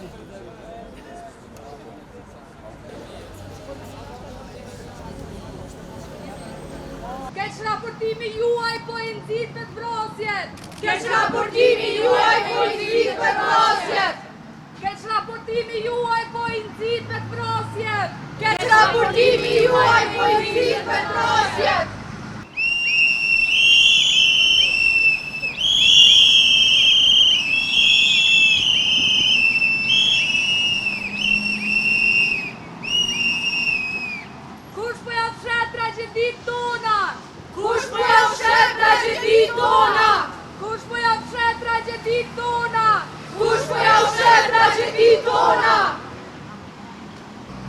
Keq raportimi juaj po i nxit me vrasjet. Keq raportimi juaj po i nxit me vrasjet. Keq raportimi juaj po i nxit me vrasjet. Keq raportimi juaj po i nxit me vrasjet. Kush po ja fshet tragjedit tona? Kush po ja fshet tragjedit tona? Kush po ja fshet tragjedit tona? Kush po ja fshet tragjedit tona?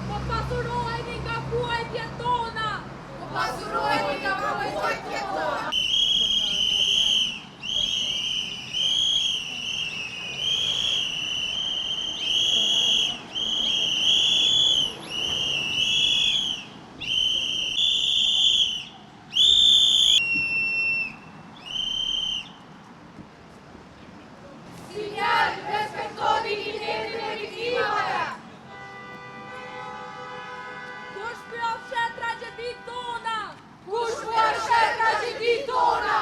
Po pasuroheni nga vuajtjet tona. Po pasuroheni nga vuajtjet tona. Sinjal, respektoni dinjitetin e viktimave. Kush po ja fshet tragjedit tona? Kush po ja fshet tragjedit tona?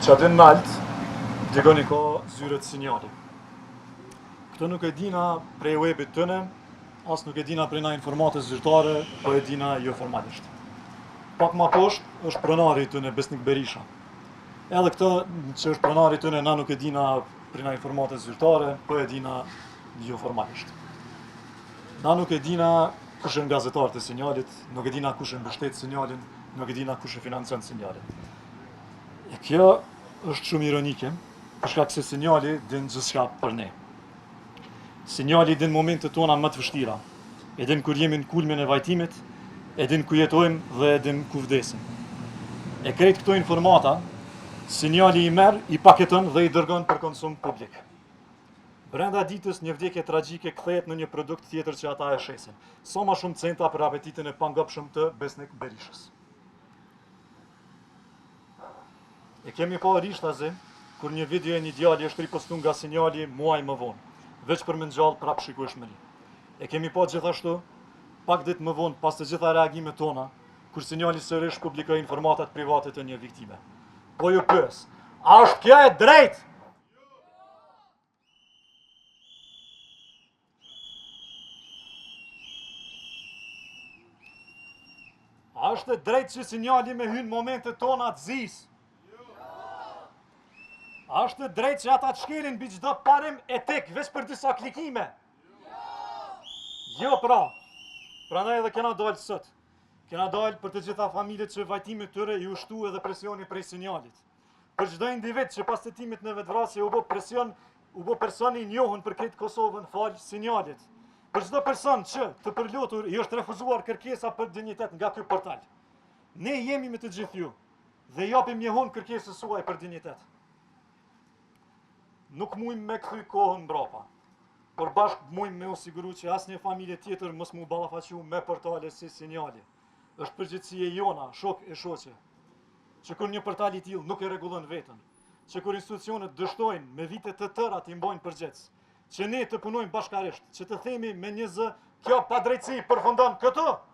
Qa din nalt, dikoni ka zyrët sinjali. Këtë nuk e dina prej webit tëne, as nuk e dina prej na informatës zyrtare, po e dina jo formalisht. Pak ma poshtë është pronari tëne Besnik Berisha. Edhe këtë që është pronari tëne na nuk e dina prej na informatës zyrtare, po e dina jo formalisht. Na nuk e dina kush e gazetar të sinjalit, nuk e dina kush e mbështet sinjalin, nuk e dina kush e financon sinjalin. E kjo është shumë ironike, për shkak se sinjali din gjithçka për ne. Sinjali din momentet tona më të vështira, e din kur jemi në kulmin e vajtimit, e din ku jetojmë dhe e din ku vdesim. E krejt këto informata, sinjali i merr, i paketon dhe i dërgon për konsum publik. Brenda ditës një vdekje tragjike kthehet në një produkt tjetër që ata e shesin. Sa më shumë centa për apetitin e pangopshëm të Besnik Berishës. E kemi pa rishtazi, kur një video e një djali është ripostu nga sinjali muaj më vonë, veç për me ngjall prap shikueshmëri. E kemi pa gjithashtu, pak ditë më vonë pas të gjitha reagimet tona, kur sinjali sërish publikoi informatat private të një viktime. Po ju pyes, a është kjo e drejtë? A është e drejtë që sinjali me hyn momentet tona të zis? A është e drejtë që ata të shkelin mbi çdo parim etik veç për disa klikime? Jo pra. Prandaj edhe kena dalë sot. Kena dalë për të gjitha familjet që vajtimit tyre i ushtu edhe presioni prej sinjalit. Për çdo individ që pas tetimit në vetvrasje u bë personi i njohur për këtë Kosovën fal sinjalit. Për çdo person që të përlutur i është refuzuar kërkesa për dinjitet nga ky portal. Ne jemi me të gjithë ju dhe japim njehun kërkesës suaj për dinjitet. Nuk mujmë me kthy kohën mbrapa, por bashkë mujmë me u siguru që asnjë familje tjetër mos mu ballafaqu me portale si sinjali. Është përgjegjësia jona, shok e shoqe, që kur një portal i tillë nuk e rregullon veten, që kur institucionet dështojnë me vite të tëra t'i mbajnë përgjegjës, që ne të punojmë bashkarisht, që të themi me një zë, kjo padrejtësi përfundon këtu.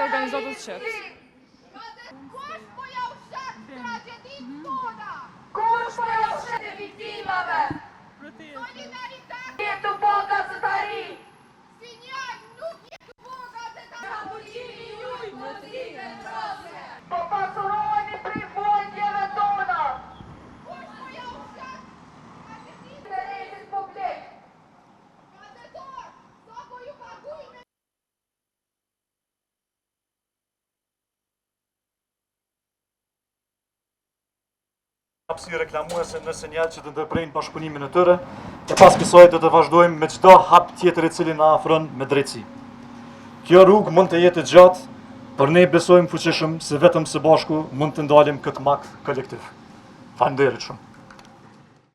Organizatës qëtë. Kush po ja ushet tragjedit tona? Kush po ja ushet e viktimave? Solidaritet jetë boga së tari. Sinjal nuk jetë boga dhe ta raportimi juj më të ditë në trase. Po pasuroheni prej vuajtjeve tona. Kush po ja ushet tragjedit të rejtit publik? Gazetor, sa po ju ka hapësirë reklamuese në sinjal që të ndërprejnë bashkëpunimin e tyre, e pas kësaj do të vazhdojmë me çdo hap tjetër i cili na afron me drejtësi. Kjo rrugë mund të jetë gjatë, por ne besojmë fuqishëm se vetëm së bashku mund të ndalim këtë makt kolektiv. Faleminderit shumë.